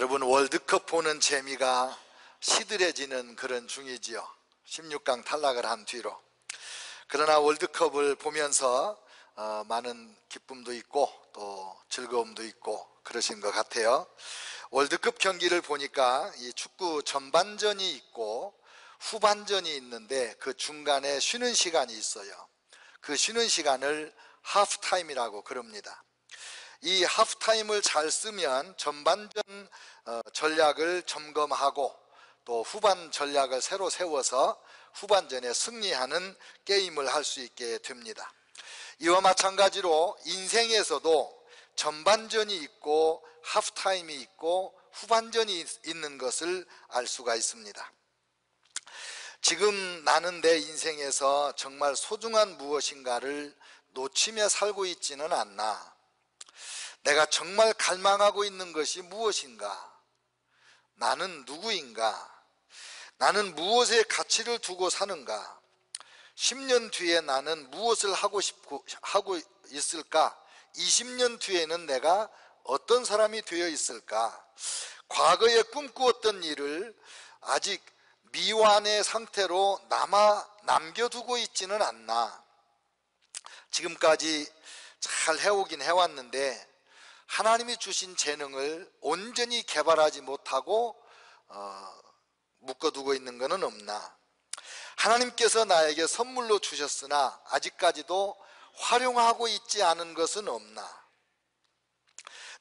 여러분, 월드컵 보는 재미가 시들해지는 그런 중이지요. 16강 탈락을 한 뒤로. 그러나 월드컵을 보면서 많은 기쁨도 있고 또 즐거움도 있고 그러신 것 같아요. 월드컵 경기를 보니까 이 축구 전반전이 있고 후반전이 있는데 그 중간에 쉬는 시간이 있어요. 그 쉬는 시간을 하프타임이라고 그럽니다. 이 하프타임을 잘 쓰면 전반전 전략을 점검하고 또 후반 전략을 새로 세워서 후반전에 승리하는 게임을 할 수 있게 됩니다. 이와 마찬가지로 인생에서도 전반전이 있고 하프타임이 있고 후반전이 있는 것을 알 수가 있습니다. 지금 나는 내 인생에서 정말 소중한 무엇인가를 놓치며 살고 있지는 않나? 내가 정말 갈망하고 있는 것이 무엇인가? 나는 누구인가? 나는 무엇에 가치를 두고 사는가? 10년 뒤에 나는 무엇을 하고 있을까? 20년 뒤에는 내가 어떤 사람이 되어 있을까? 과거에 꿈꾸었던 일을 아직 미완의 상태로 남겨두고 있지는 않나? 지금까지 잘 해오긴 해왔는데 하나님이 주신 재능을 온전히 개발하지 못하고 묶어두고 있는 것은 없나? 하나님께서 나에게 선물로 주셨으나 아직까지도 활용하고 있지 않은 것은 없나?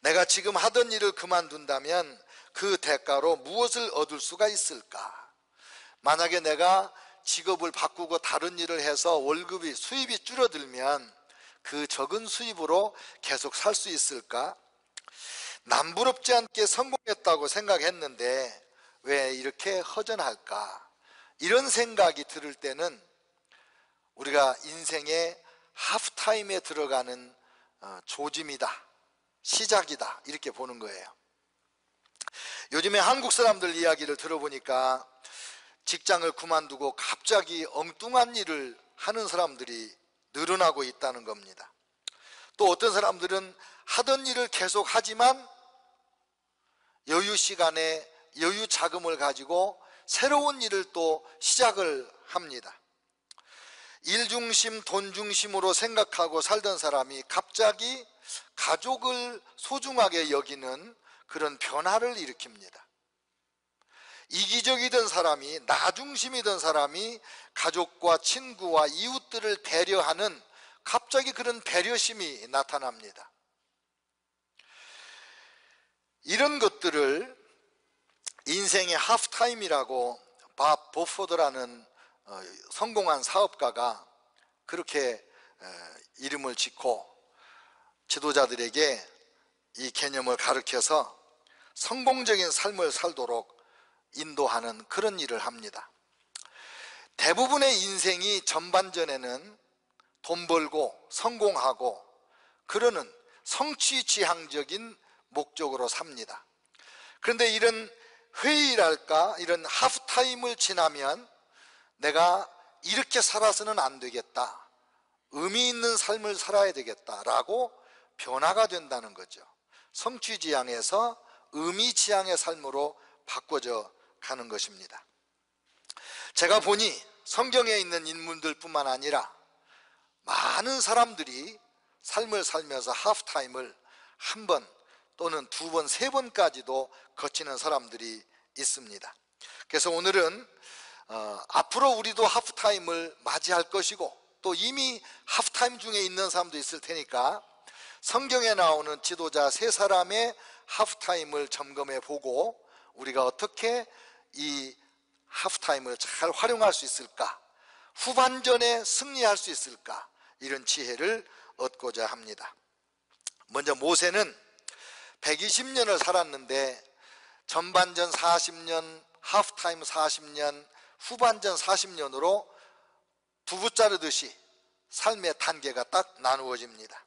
내가 지금 하던 일을 그만둔다면 그 대가로 무엇을 얻을 수가 있을까? 만약에 내가 직업을 바꾸고 다른 일을 해서 수입이 줄어들면 그 적은 수입으로 계속 살 수 있을까? 남부럽지 않게 성공했다고 생각했는데 왜 이렇게 허전할까? 이런 생각이 들을 때는 우리가 인생의 하프타임에 들어가는 조짐이다, 시작이다, 이렇게 보는 거예요. 요즘에 한국 사람들 이야기를 들어보니까 직장을 그만두고 갑자기 엉뚱한 일을 하는 사람들이 늘어나고 있다는 겁니다. 또 어떤 사람들은 하던 일을 계속 하지만 여유 시간에 여유 자금을 가지고 새로운 일을 또 시작을 합니다. 일 중심, 돈 중심으로 생각하고 살던 사람이 갑자기 가족을 소중하게 여기는 그런 변화를 일으킵니다. 이기적이던 사람이, 나 중심이던 사람이 가족과 친구와 이웃들을 배려하는 갑자기 그런 배려심이 나타납니다. 이런 것들을 인생의 하프타임이라고 밥 보포드라는 성공한 사업가가 그렇게 이름을 짓고 지도자들에게 이 개념을 가르쳐서 성공적인 삶을 살도록 인도하는 그런 일을 합니다. 대부분의 인생이 전반전에는 돈 벌고 성공하고 그러는 성취지향적인 목적으로 삽니다. 그런데 이런 회의랄까, 이런 하프타임을 지나면 내가 이렇게 살아서는 안 되겠다, 의미 있는 삶을 살아야 되겠다라고 변화가 된다는 거죠. 성취지향에서 의미지향의 삶으로 바꿔져 가는 것입니다. 제가 보니 성경에 있는 인물들 뿐만 아니라 많은 사람들이 삶을 살면서 하프타임을 한 번 또는 두 번, 세 번까지도 거치는 사람들이 있습니다. 그래서 오늘은 앞으로 우리도 하프타임을 맞이할 것이고 또 이미 하프타임 중에 있는 사람도 있을 테니까 성경에 나오는 지도자 세 사람의 하프타임을 점검해 보고 우리가 어떻게 이 하프타임을 잘 활용할 수 있을까, 후반전에 승리할 수 있을까, 이런 지혜를 얻고자 합니다. 먼저 모세는 120년을 살았는데 전반전 40년, 하프타임 40년, 후반전 40년으로 두부 자르듯이 삶의 단계가 딱 나누어집니다.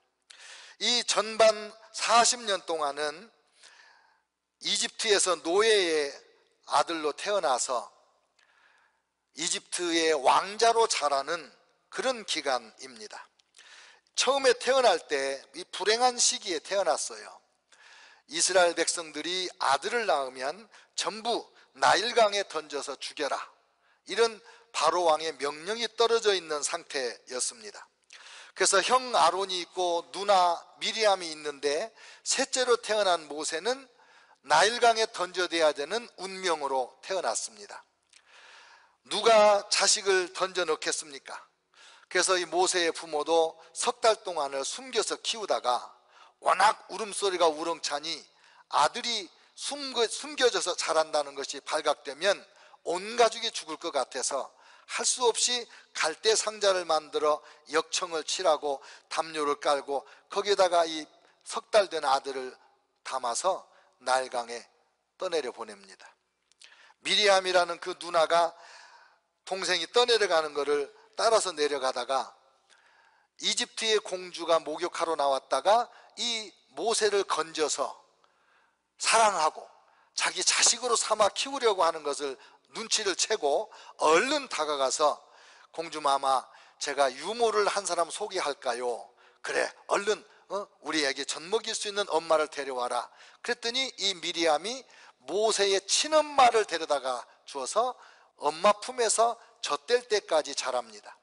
이 전반 40년 동안은 이집트에서 노예의 아들로 태어나서 이집트의 왕자로 자라는 그런 기간입니다. 처음에 태어날 때 이 불행한 시기에 태어났어요. 이스라엘 백성들이 아들을 낳으면 전부 나일강에 던져서 죽여라, 이런 바로 왕의 명령이 떨어져 있는 상태였습니다. 그래서 형 아론이 있고 누나 미리암이 있는데 셋째로 태어난 모세는 나일강에 던져대야 되는 운명으로 태어났습니다. 누가 자식을 던져 넣겠습니까? 그래서 이 모세의 부모도 석 달 동안을 숨겨서 키우다가 워낙 울음소리가 우렁차니 아들이 숨겨져서 자란다는 것이 발각되면 온 가족이 죽을 것 같아서 할 수 없이 갈대 상자를 만들어 역청을 칠하고 담요를 깔고 거기에다가 이 석 달 된 아들을 담아서 나일강에 떠내려 보냅니다. 미리암이라는 그 누나가 동생이 떠내려가는 것을 따라서 내려가다가 이집트의 공주가 목욕하러 나왔다가 이 모세를 건져서 사랑하고 자기 자식으로 삼아 키우려고 하는 것을 눈치를 채고 얼른 다가가서 공주마마, 제가 유모를 한 사람 소개할까요? 그래, 얼른 우리에게 젖 먹일 수 있는 엄마를 데려와라. 그랬더니 이 미리암이 모세의 친엄마를 데려다가 주어서 엄마 품에서 젖될 때까지 자랍니다.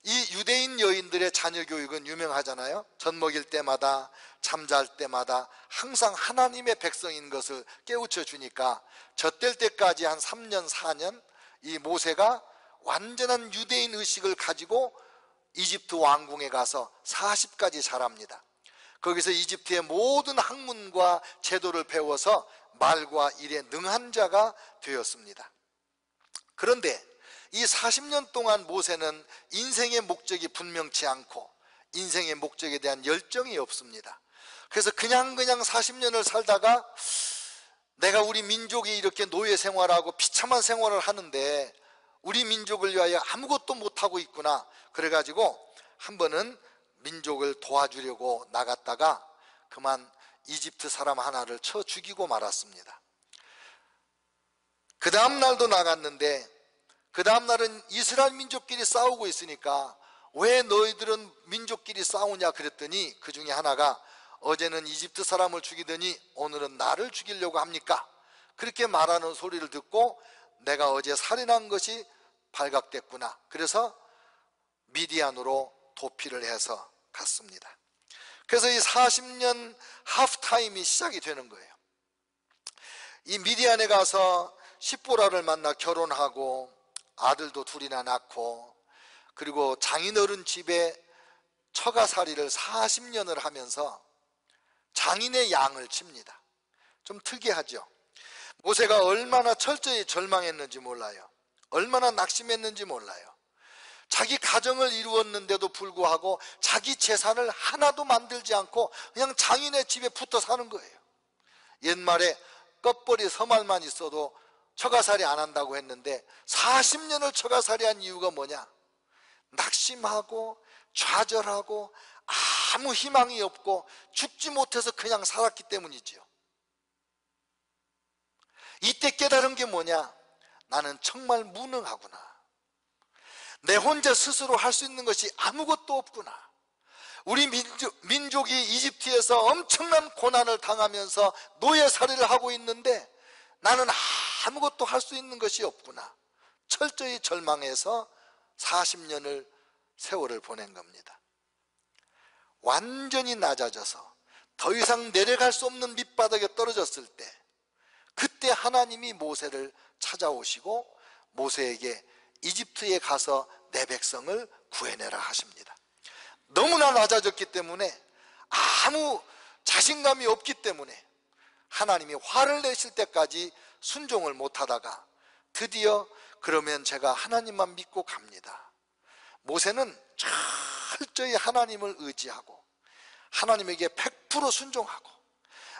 이 유대인 여인들의 자녀 교육은 유명하잖아요. 젖 먹일 때마다, 잠잘 때마다 항상 하나님의 백성인 것을 깨우쳐 주니까 젖될 때까지 한 3년 4년 이 모세가 완전한 유대인 의식을 가지고 이집트 왕궁에 가서 40까지 자랍니다. 거기서 이집트의 모든 학문과 제도를 배워서 말과 일에 능한 자가 되었습니다. 그런데 이 40년 동안 모세는 인생의 목적이 분명치 않고 인생의 목적에 대한 열정이 없습니다. 그래서 그냥 40년을 살다가 내가 우리 민족이 이렇게 노예 생활하고 비참한 생활을 하는데 우리 민족을 위하여 아무것도 못하고 있구나. 그래가지고 한 번은 민족을 도와주려고 나갔다가 그만 이집트 사람 하나를 쳐 죽이고 말았습니다. 그 다음 날도 나갔는데 그 다음 날은 이스라엘 민족끼리 싸우고 있으니까 왜 너희들은 민족끼리 싸우냐 그랬더니 그 중에 하나가 어제는 이집트 사람을 죽이더니 오늘은 나를 죽이려고 합니까? 그렇게 말하는 소리를 듣고 내가 어제 살인한 것이 발각됐구나. 그래서 미디안으로 도피를 해서 갔습니다. 그래서 이 40년 하프타임이 시작이 되는 거예요. 이 미디안에 가서 십보라를 만나 결혼하고 아들도 둘이나 낳고 그리고 장인어른 집에 처가살이를 40년을 하면서 장인의 양을 칩니다. 좀 특이하죠. 모세가 얼마나 철저히 절망했는지 몰라요. 얼마나 낙심했는지 몰라요. 자기 가정을 이루었는데도 불구하고 자기 재산을 하나도 만들지 않고 그냥 장인의 집에 붙어 사는 거예요. 옛말에 껍벌이 서말만 있어도 처가살이 안 한다고 했는데 40년을 처가살이한 이유가 뭐냐? 낙심하고 좌절하고 아무 희망이 없고 죽지 못해서 그냥 살았기 때문이지요. 이때 깨달은 게 뭐냐? 나는 정말 무능하구나. 내 혼자 스스로 할 수 있는 것이 아무것도 없구나. 우리 민족이 이집트에서 엄청난 고난을 당하면서 노예살이를 하고 있는데 나는 아무것도 할 수 있는 것이 없구나. 철저히 절망해서 40년을 세월을 보낸 겁니다. 완전히 낮아져서 더 이상 내려갈 수 없는 밑바닥에 떨어졌을 때 그때 하나님이 모세를 찾아오시고 모세에게 이집트에 가서 내 백성을 구해내라 하십니다. 너무나 낮아졌기 때문에 아무 자신감이 없기 때문에 하나님이 화를 내실 때까지 순종을 못하다가 드디어 그러면 제가 하나님만 믿고 갑니다. 모세는 철저히 하나님을 의지하고 하나님에게 100% 순종하고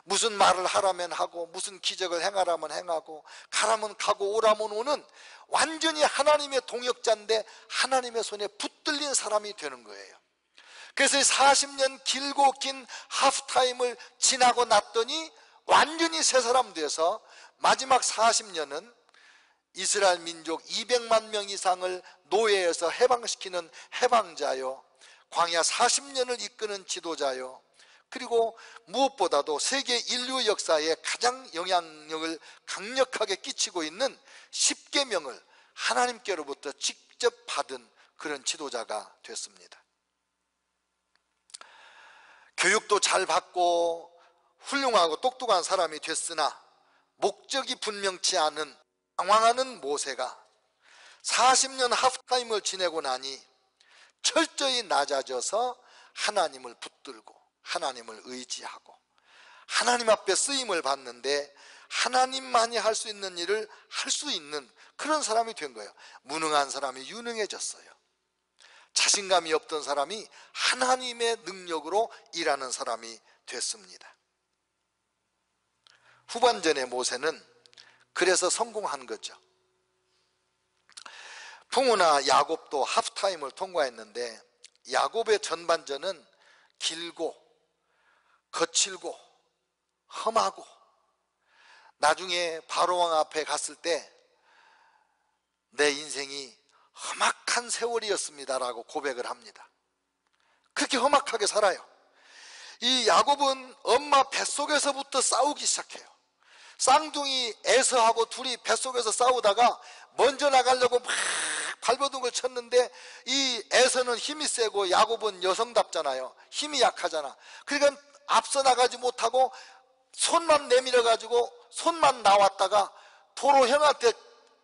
무슨 말을 하라면 하고 무슨 기적을 행하라면 행하고 가라면 가고 오라면 오는 완전히 하나님의 동역자인데 하나님의 손에 붙들린 사람이 되는 거예요. 그래서 40년 길고 긴 하프타임을 지나고 났더니 완전히 새 사람 돼서 마지막 40년은 이스라엘 민족 200만 명 이상을 노예에서 해방시키는 해방자요, 광야 40년을 이끄는 지도자요, 그리고 무엇보다도 세계 인류 역사에 가장 영향력을 강력하게 끼치고 있는 10계명을 하나님께로부터 직접 받은 그런 지도자가 됐습니다. 교육도 잘 받고 훌륭하고 똑똑한 사람이 됐으나 목적이 분명치 않은 방황하는 모세가 40년 하프타임을 지내고 나니 철저히 낮아져서 하나님을 붙들고 하나님을 의지하고 하나님 앞에 쓰임을 받는데 하나님만이 할 수 있는 일을 할 수 있는 그런 사람이 된 거예요. 무능한 사람이 유능해졌어요. 자신감이 없던 사람이 하나님의 능력으로 일하는 사람이 됐습니다. 후반전의 모세는 그래서 성공한 거죠. 부모나 야곱도 하프타임을 통과했는데 야곱의 전반전은 길고 거칠고 험하고 나중에 바로왕 앞에 갔을 때 내 인생이 험악한 세월이었습니다라고 고백을 합니다. 그렇게 험악하게 살아요. 이 야곱은 엄마 뱃속에서부터 싸우기 시작해요. 쌍둥이 에서하고 둘이 뱃속에서 싸우다가 먼저 나가려고 막 발버둥을 쳤는데 이 에서는 힘이 세고 야곱은 여성답잖아요. 힘이 약하잖아. 그러니까 앞서 나가지 못하고 손만 내밀어 가지고 손만 나왔다가 도로 형한테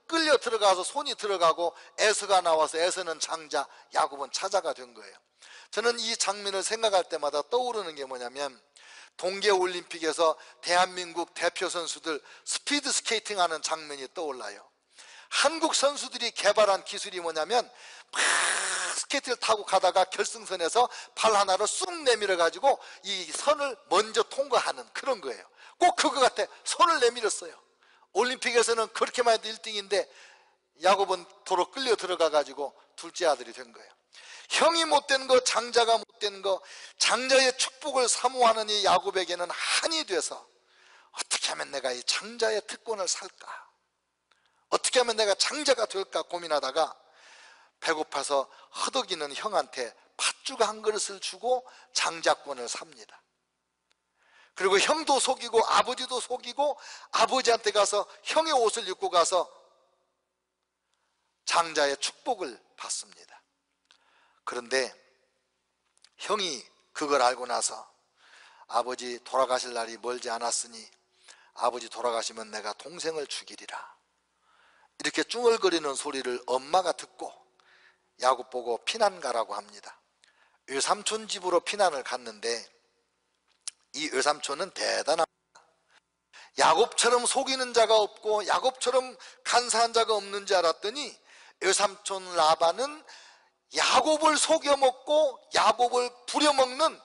끌려 들어가서 손이 들어가고 에서가 나와서 에서는 장자, 야곱은 차자가 된 거예요. 저는 이 장면을 생각할 때마다 떠오르는 게 뭐냐면 동계올림픽에서 대한민국 대표 선수들 스피드 스케이팅 하는 장면이 떠올라요. 한국 선수들이 개발한 기술이 뭐냐면 막 스케이트를 타고 가다가 결승선에서 발 하나를 쑥 내밀어 가지고 이 선을 먼저 통과하는 그런 거예요. 꼭 그거 같아. 손을 내밀었어요. 올림픽에서는 그렇게만 해도 1등인데 야곱은 도로 끌려 들어가 가지고 둘째 아들이 된 거예요. 형이 못된 거, 장자가 못된 거, 장자의 축복을 사모하는 이 야곱에게는 한이 돼서 어떻게 하면 내가 이 장자의 특권을 살까, 어떻게 하면 내가 장자가 될까 고민하다가 배고파서 허덕이는 형한테 팥죽 한 그릇을 주고 장자권을 삽니다. 그리고 형도 속이고 아버지도 속이고 아버지한테 가서 형의 옷을 입고 가서 장자의 축복을 받습니다. 그런데 형이 그걸 알고 나서 아버지 돌아가실 날이 멀지 않았으니 아버지 돌아가시면 내가 동생을 죽이리라 이렇게 쭝얼거리는 소리를 엄마가 듣고 야곱 보고 피난 가라고 합니다. 외삼촌 집으로 피난을 갔는데 이 외삼촌은 대단합니다. 야곱처럼 속이는 자가 없고 야곱처럼 간사한 자가 없는 줄 알았더니 외삼촌 라반은 야곱을 속여먹고 야곱을 부려먹는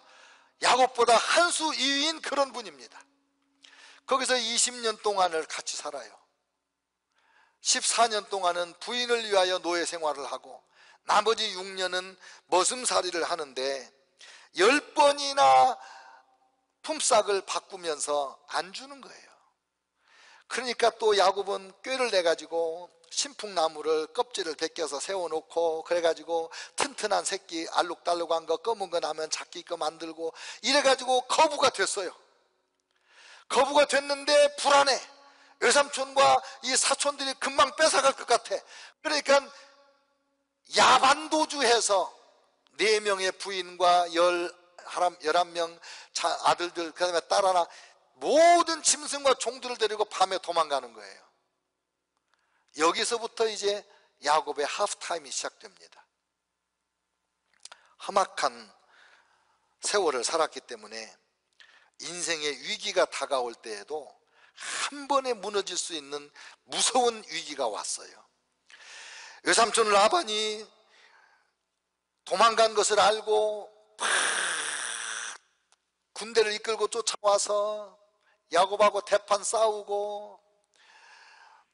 야곱보다 한 수 이위인 그런 분입니다. 거기서 20년 동안을 같이 살아요. 14년 동안은 부인을 위하여 노예 생활을 하고 나머지 6년은 머슴살이를 하는데 10번이나 품삯을 바꾸면서 안 주는 거예요. 그러니까 또 야곱은 꾀를 내가지고 신풍나무를 껍질을 벗겨서 세워놓고 그래가지고 튼튼한 새끼 알록달록한 거 검은 거 나면 작기 거 만들고 이래가지고 거부가 됐어요. 거부가 됐는데 불안해. 외삼촌과 이 사촌들이 금방 뺏어갈 것 같아. 그러니까 야반도주해서 4명의 부인과 11명 아들들 그 다음에 딸 하나 모든 짐승과 종들을 데리고 밤에 도망가는 거예요. 여기서부터 이제 야곱의 하프타임이 시작됩니다. 험악한 세월을 살았기 때문에 인생의 위기가 다가올 때에도 한 번에 무너질 수 있는 무서운 위기가 왔어요. 외삼촌 라반이 도망간 것을 알고 군대를 이끌고 쫓아와서 야곱하고 대판 싸우고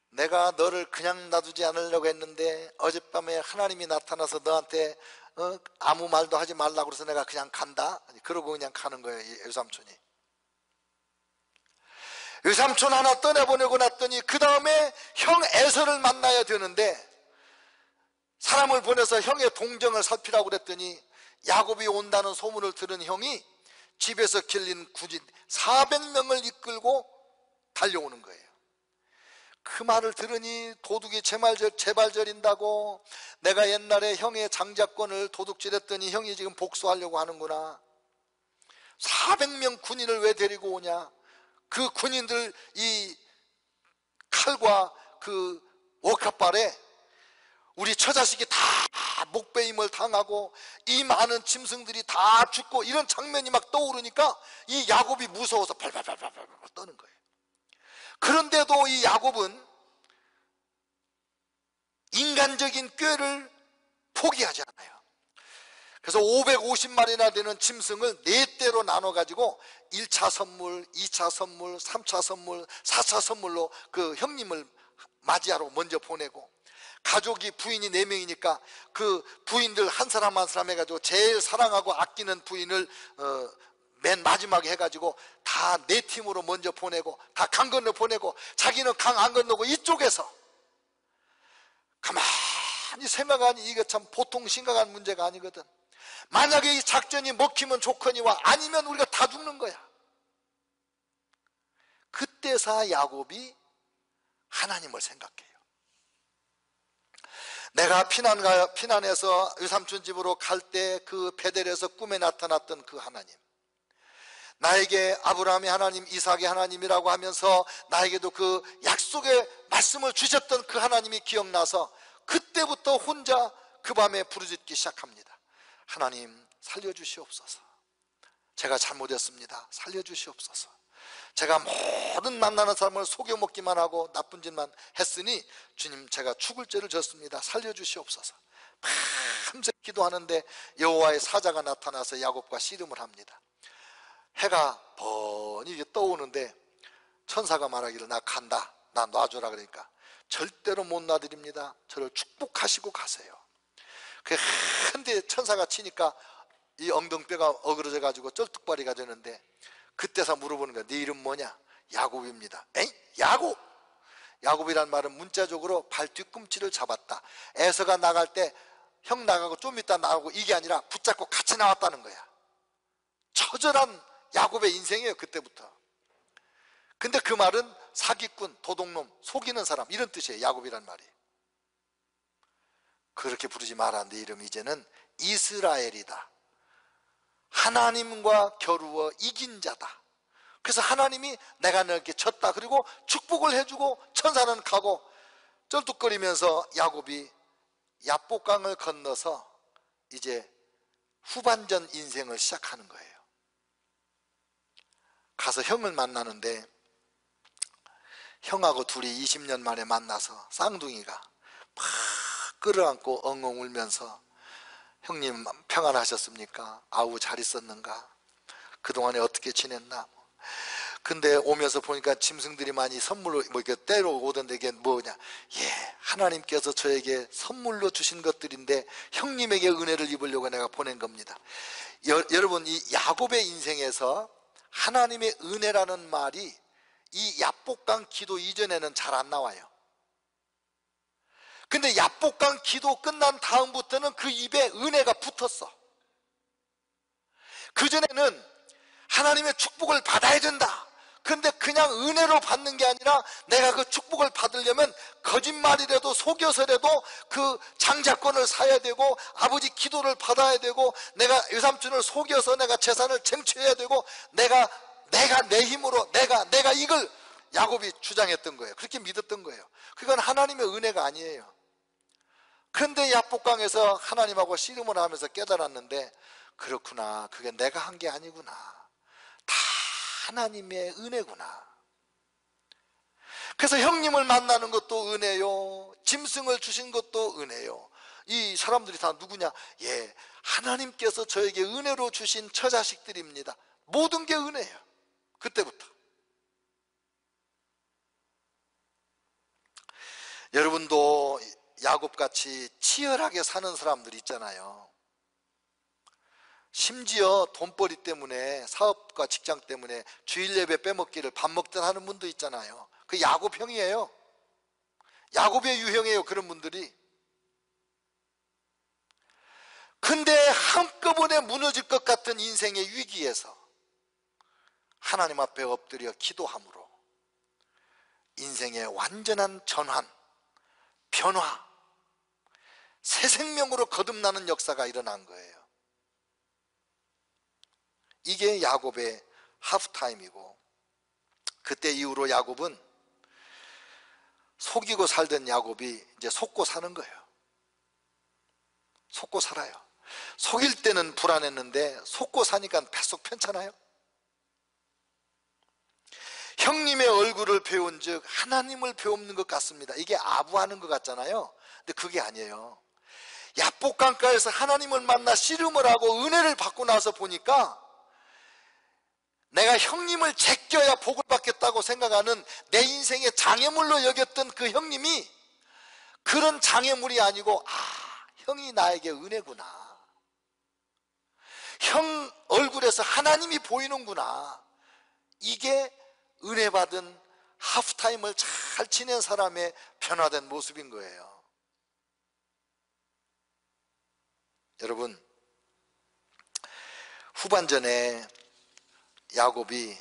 내가 너를 그냥 놔두지 않으려고 했는데 어젯밤에 하나님이 나타나서 너한테 아무 말도 하지 말라고 그래서 내가 그냥 간다. 그러고 그냥 가는 거예요. 이 외삼촌이. 외삼촌 하나 떠내보내고 났더니 그 다음에 형 에서를 만나야 되는데 사람을 보내서 형의 동정을 살피라고 그랬더니 야곱이 온다는 소문을 들은 형이 집에서 길린 군인 400명을 이끌고 달려오는 거예요. 그 말을 들으니 도둑이 제발 저린다고, 내가 옛날에 형의 장자권을 도둑질했더니 형이 지금 복수하려고 하는구나. 400명 군인을 왜 데리고 오냐. 그 군인들 이 칼과 그 워카발에 우리 처자식이 다 목베임을 당하고 이 많은 짐승들이 다 죽고, 이런 장면이 막 떠오르니까 이 야곱이 무서워서 발발발발 떠는 거예요. 그런데도 이 야곱은 인간적인 꾀를 포기하지 않아요. 그래서 550마리나 되는 짐승을 4대로 나눠 가지고 1차 선물, 2차 선물, 3차 선물, 4차 선물로 그 형님을 맞이하러 먼저 보내고, 가족이 부인이 4명이니까 그 부인들 한 사람 한 사람 해가지고 제일 사랑하고 아끼는 부인을 맨 마지막에 해가지고 다 4팀으로 먼저 보내고, 다 강 건너 보내고, 자기는 강 안 건너고 이쪽에서. 가만히 생각하니 이게 참 보통 심각한 문제가 아니거든. 만약에 이 작전이 먹히면 좋거니와 아니면 우리가 다 죽는 거야. 그때서 야곱이 하나님을 생각해요. 내가 피난해서 외삼촌 집으로 갈 때 그 베델에서 꿈에 나타났던 그 하나님, 나에게 아브라함의 하나님, 이삭의 하나님이라고 하면서 나에게도 그 약속의 말씀을 주셨던 그 하나님이 기억나서 그때부터 혼자 그 밤에 부르짖기 시작합니다. 하나님 살려주시옵소서. 제가 잘못했습니다. 살려주시옵소서. 제가 모든 만나는 사람을 속여먹기만 하고 나쁜 짓만 했으니 주님, 제가 죽을 죄를 졌습니다. 살려주시옵소서. 밤새 기도하는데 여호와의 사자가 나타나서 야곱과 씨름을 합니다. 해가 번이 떠오는데 천사가 말하기를 나 간다, 나 놔줘라. 그러니까 절대로 못 놔드립니다. 저를 축복하시고 가세요. 근데 천사가 치니까 이 엉덩뼈가 어그러져 가지고 쩔뚝발이가 되는데, 그때서 물어보는 거야. 네 이름 뭐냐? 야곱입니다. 에이? 야곱? 야곱이란 말은 문자적으로 발 뒤꿈치를 잡았다. 에서가 나갈 때 형 나가고 좀 이따 나가고 이게 아니라 붙잡고 같이 나왔다는 거야. 처절한 야곱의 인생이에요, 그때부터. 근데 그 말은 사기꾼, 도둑놈, 속이는 사람, 이런 뜻이에요, 야곱이란 말이. 그렇게 부르지 마라. 네 이름 이제는 이스라엘이다. 하나님과 겨루어 이긴 자다. 그래서 하나님이 내가 너에게 졌다, 그리고 축복을 해주고 천사는 가고, 쩔뚝거리면서 야곱이 야복강을 건너서 이제 후반전 인생을 시작하는 거예요. 가서 형을 만나는데, 형하고 둘이 20년 만에 만나서 쌍둥이가 막 끌어안고 엉엉 울면서 형님 평안하셨습니까? 아우 잘 있었는가? 그동안에 어떻게 지냈나? 근데 오면서 보니까 짐승들이 많이 선물로 뭐 이렇게 때려오던데 이게 뭐냐? 예, 하나님께서 저에게 선물로 주신 것들인데 형님에게 은혜를 입으려고 내가 보낸 겁니다. 여러분, 이 야곱의 인생에서 하나님의 은혜라는 말이 이 야복강 기도 이전에는 잘 안 나와요. 근데 야복강 기도 끝난 다음부터는 그 입에 은혜가 붙었어. 그전에는 하나님의 축복을 받아야 된다. 근데 그냥 은혜로 받는 게 아니라 내가 그 축복을 받으려면 거짓말이라도 속여서라도 그 장자권을 사야 되고, 아버지 기도를 받아야 되고, 내가 외삼촌을 속여서 내가 재산을 쟁취해야 되고, 내가 내 힘으로 내가 이걸 야곱이 주장했던 거예요. 그렇게 믿었던 거예요. 그건 하나님의 은혜가 아니에요. 그런데 야복강에서 하나님하고 씨름을 하면서 깨달았는데, 그렇구나, 그게 내가 한 게 아니구나, 다 하나님의 은혜구나. 그래서 형님을 만나는 것도 은혜요, 짐승을 주신 것도 은혜요. 이 사람들이 다 누구냐? 예, 하나님께서 저에게 은혜로 주신 처자식들입니다. 모든 게 은혜예요. 그때부터. 여러분도 야곱같이 치열하게 사는 사람들이 있잖아요. 심지어 돈벌이 때문에, 사업과 직장 때문에 주일 예배 빼먹기를 밥 먹듯 하는 분도 있잖아요. 그 야곱형이에요. 야곱의 유형이에요, 그런 분들이. 근데 한꺼번에 무너질 것 같은 인생의 위기에서 하나님 앞에 엎드려 기도함으로 인생의 완전한 전환, 변화, 새 생명으로 거듭나는 역사가 일어난 거예요. 이게 야곱의 하프타임이고, 그때 이후로 야곱은 속이고 살던 야곱이 이제 속고 사는 거예요. 속고 살아요. 속일 때는 불안했는데 속고 사니까 뱃속 편찮아요. 형님의 얼굴을 배운 즉 하나님을 배우는 것 같습니다. 이게 아부하는 것 같잖아요. 근데 그게 아니에요. 야복강가에서 하나님을 만나 씨름을 하고 은혜를 받고 나서 보니까 내가 형님을 제껴야 복을 받겠다고 생각하는 내 인생의 장애물로 여겼던 그 형님이 그런 장애물이 아니고, 형이 나에게 은혜구나, 형 얼굴에서 하나님이 보이는구나, 이게 은혜 받은 하프타임을 잘 지낸 사람의 변화된 모습인 거예요. 여러분, 후반전에 야곱이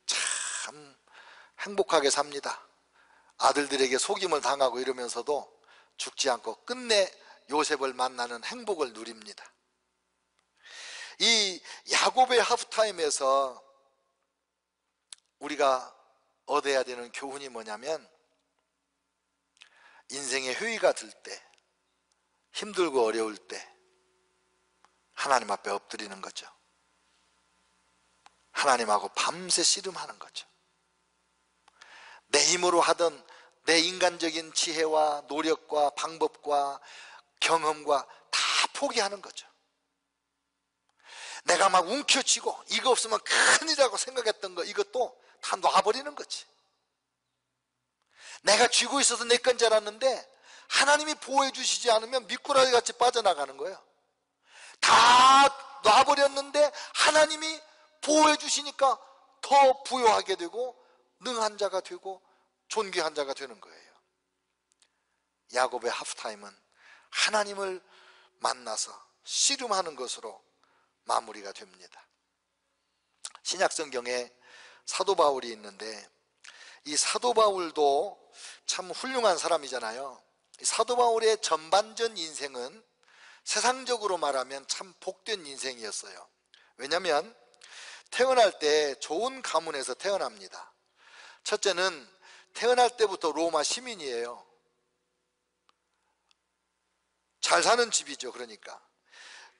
참 행복하게 삽니다. 아들들에게 속임을 당하고 이러면서도 죽지 않고 끝내 요셉을 만나는 행복을 누립니다. 이 야곱의 하프타임에서 우리가 얻어야 되는 교훈이 뭐냐면, 인생의 회의가 들 때, 힘들고 어려울 때 하나님 앞에 엎드리는 거죠. 하나님하고 밤새 씨름하는 거죠. 내 힘으로 하던 내 인간적인 지혜와 노력과 방법과 경험과 다 포기하는 거죠. 내가 막 움켜쥐고 이거 없으면 큰일이라고 생각했던 거, 이것도 다 놔버리는 거지. 내가 쥐고 있어서 내 건 줄 알았는데 하나님이 보호해 주시지 않으면 미꾸라지 같이 빠져나가는 거예요. 다 놔버렸는데 하나님이 보호해 주시니까 더 부요하게 되고 능한 자가 되고 존귀한 자가 되는 거예요. 야곱의 하프타임은 하나님을 만나서 씨름하는 것으로 마무리가 됩니다. 신약성경에 사도 바울이 있는데, 이 사도 바울도 참 훌륭한 사람이잖아요. 사도 바울의 전반전 인생은 세상적으로 말하면 참 복된 인생이었어요. 왜냐하면 태어날 때 좋은 가문에서 태어납니다. 첫째는 태어날 때부터 로마 시민이에요. 잘 사는 집이죠. 그러니까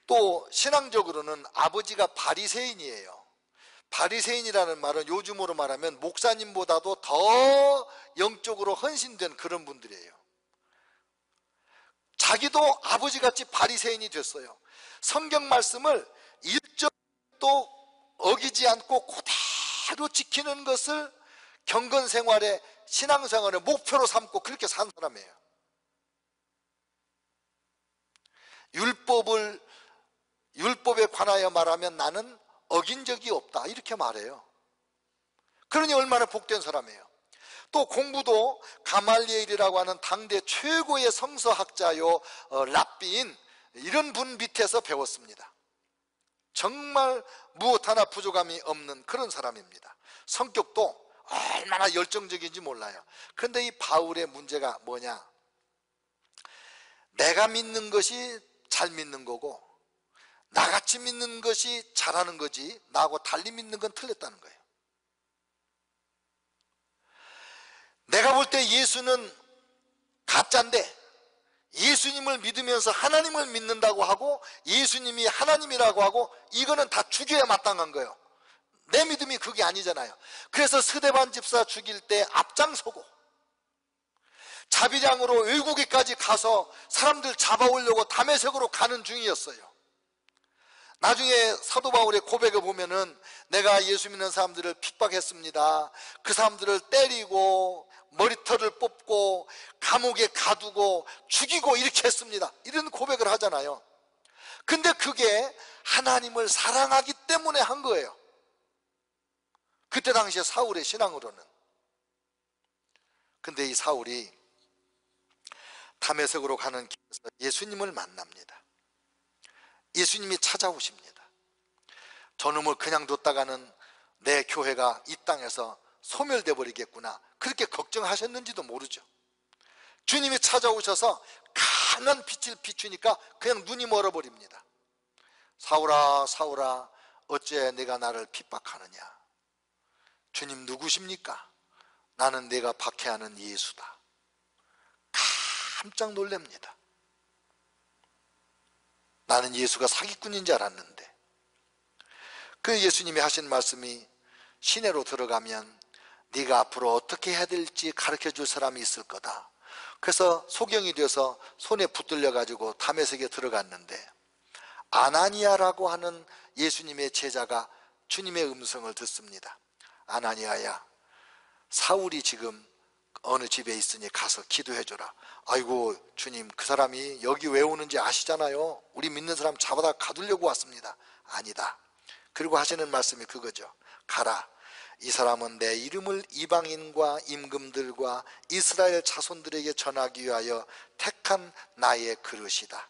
또 신앙적으로는 아버지가 바리새인이에요. 바리새인이라는 말은 요즘으로 말하면 목사님보다도 더 영적으로 헌신된 그런 분들이에요. 자기도 아버지같이 바리새인이 됐어요. 성경 말씀을 일절도 어기지 않고 그대로 지키는 것을 경건생활의 신앙생활의 목표로 삼고 그렇게 산 사람이에요. 율법에 관하여 말하면 나는 어긴 적이 없다, 이렇게 말해요. 그러니 얼마나 복된 사람이에요. 또 공부도 가말리엘이라고 하는 당대 최고의 성서학자요, 랍비인 이런 분 밑에서 배웠습니다. 정말 무엇 하나 부족함이 없는 그런 사람입니다. 성격도 얼마나 열정적인지 몰라요. 그런데 이 바울의 문제가 뭐냐, 내가 믿는 것이 잘 믿는 거고 나같이 믿는 것이 잘하는 거지 나하고 달리 믿는 건 틀렸다는 거예요. 내가 볼 때 예수는 가짜인데 예수님을 믿으면서 하나님을 믿는다고 하고 예수님이 하나님이라고 하고 이거는 다 죽여야 마땅한 거예요. 내 믿음이 그게 아니잖아요. 그래서 스데반 집사 죽일 때 앞장서고 자비량으로 외국에까지 가서 사람들 잡아오려고 다메섹으로 가는 중이었어요. 나중에 사도 바울의 고백을 보면은 내가 예수 믿는 사람들을 핍박했습니다. 그 사람들을 때리고 머리털을 뽑고 감옥에 가두고 죽이고 이렇게 했습니다. 이런 고백을 하잖아요. 근데 그게 하나님을 사랑하기 때문에 한 거예요. 그때 당시에 사울의 신앙으로는. 근데 이 사울이 다메섹으로 가는 길에서 예수님을 만납니다. 예수님이 찾아오십니다. 저놈을 그냥 뒀다가는 내 교회가 이 땅에서 소멸돼 버리겠구나, 그렇게 걱정하셨는지도 모르죠. 주님이 찾아오셔서 강한 빛을 비추니까 그냥 눈이 멀어버립니다. 사울아 사울아 어째 내가 나를 핍박하느냐. 주님 누구십니까? 나는 내가 박해하는 예수다. 깜짝 놀랍니다. 나는 예수가 사기꾼인 줄 알았는데. 그 예수님이 하신 말씀이 시내로 들어가면 네가 앞으로 어떻게 해야 될지 가르쳐 줄 사람이 있을 거다. 그래서 소경이 되어서 손에 붙들려 가지고 다메섹에 들어갔는데 아나니아라고 하는 예수님의 제자가 주님의 음성을 듣습니다. 아나니아야, 사울이 지금 어느 집에 있으니 가서 기도해 줘라. 아이고 주님, 그 사람이 여기 왜 오는지 아시잖아요. 우리 믿는 사람 잡아다 가두려고 왔습니다. 아니다. 그리고 하시는 말씀이 그거죠. 가라. 이 사람은 내 이름을 이방인과 임금들과 이스라엘 자손들에게 전하기 위하여 택한 나의 그릇이다.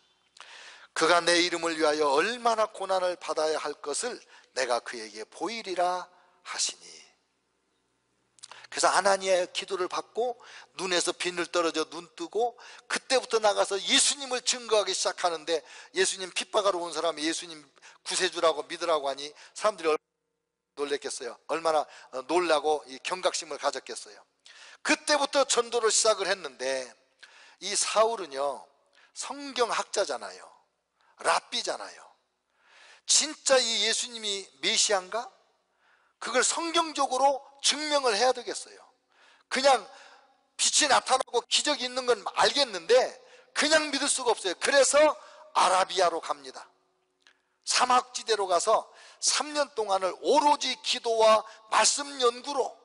그가 내 이름을 위하여 얼마나 고난을 받아야 할 것을 내가 그에게 보이리라 하시니. 그래서 아나니아의 기도를 받고 눈에서 비늘 떨어져 눈 뜨고 그때부터 나가서 예수님을 증거하기 시작하는데, 예수님 핍박하러 온 사람이 예수님 구세주라고 믿으라고 하니 사람들이 얼마나 놀랬겠어요. 얼마나 놀라고 이 경각심을 가졌겠어요. 그때부터 전도를 시작을 했는데, 이 사울은요 성경학자잖아요. 랍비잖아요. 진짜 이 예수님이 메시아인가? 그걸 성경적으로 증명을 해야 되겠어요. 그냥 빛이 나타나고 기적이 있는 건 알겠는데 그냥 믿을 수가 없어요. 그래서 아라비아로 갑니다. 사막지대로 가서 3년 동안을 오로지 기도와 말씀 연구로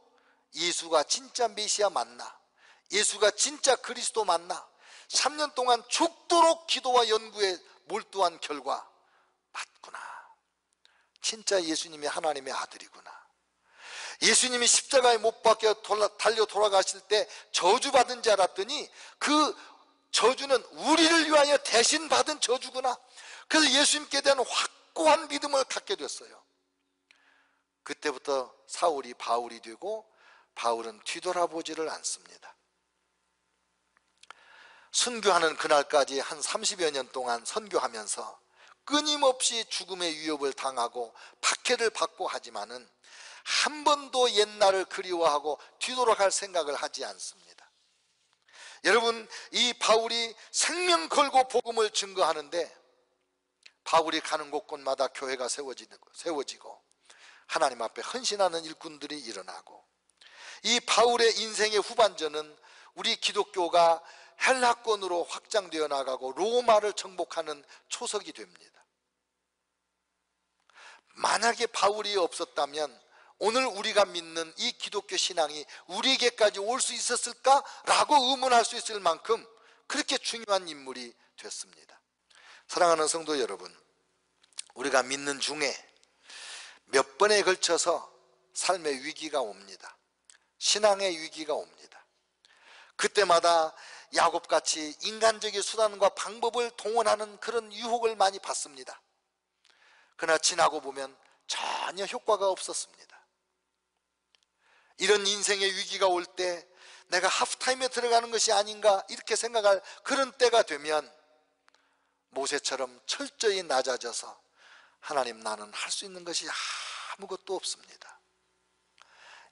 예수가 진짜 메시아 맞나, 예수가 진짜 그리스도 맞나, 3년 동안 죽도록 기도와 연구에 몰두한 결과 맞구나, 진짜 예수님이 하나님의 아들이구나. 예수님이 십자가에 못 박혀 달려 돌아가실 때 저주받은 줄 알았더니 그 저주는 우리를 위하여 대신 받은 저주구나. 그래서 예수님께 대한 확고한 믿음을 갖게 됐어요. 그때부터 사울이 바울이 되고 바울은 뒤돌아보지를 않습니다. 선교하는 그날까지 한 30여 년 동안 선교하면서 끊임없이 죽음의 위협을 당하고 박해를 받고 하지만은 한 번도 옛날을 그리워하고 뒤돌아갈 생각을 하지 않습니다. 여러분, 이 바울이 생명 걸고 복음을 증거하는데 바울이 가는 곳곳마다 교회가 세워지고 하나님 앞에 헌신하는 일꾼들이 일어나고, 이 바울의 인생의 후반전은 우리 기독교가 헬라권으로 확장되어 나가고 로마를 정복하는 초석이 됩니다. 만약에 바울이 없었다면 오늘 우리가 믿는 이 기독교 신앙이 우리에게까지 올 수 있었을까라고 의문할 수 있을 만큼 그렇게 중요한 인물이 됐습니다. 사랑하는 성도 여러분, 우리가 믿는 중에 몇 번에 걸쳐서 삶의 위기가 옵니다. 신앙의 위기가 옵니다. 그때마다 야곱같이 인간적인 수단과 방법을 동원하는 그런 유혹을 많이 받습니다. 그러나 지나고 보면 전혀 효과가 없었습니다. 이런 인생의 위기가 올 때 내가 하프타임에 들어가는 것이 아닌가 이렇게 생각할 그런 때가 되면 모세처럼 철저히 낮아져서 하나님, 나는 할 수 있는 것이 아무것도 없습니다.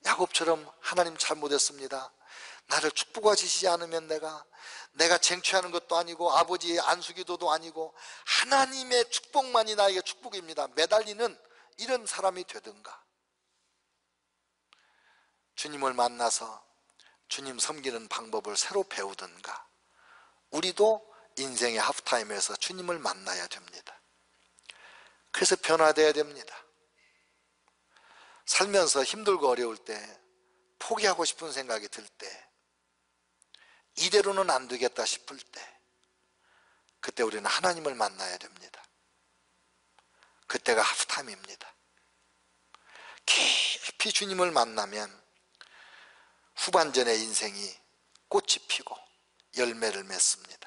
야곱처럼 하나님 잘못했습니다. 나를 축복하시지 않으면 내가 쟁취하는 것도 아니고 아버지의 안수기도도 아니고 하나님의 축복만이 나에게 축복입니다. 매달리는 이런 사람이 되든가, 주님을 만나서 주님 섬기는 방법을 새로 배우든가, 우리도 인생의 하프타임에서 주님을 만나야 됩니다. 그래서 변화되어야 됩니다. 살면서 힘들고 어려울 때, 포기하고 싶은 생각이 들 때, 이대로는 안 되겠다 싶을 때, 그때 우리는 하나님을 만나야 됩니다. 그때가 하프타임입니다. 깊이 주님을 만나면 후반전의 인생이 꽃이 피고 열매를 맺습니다.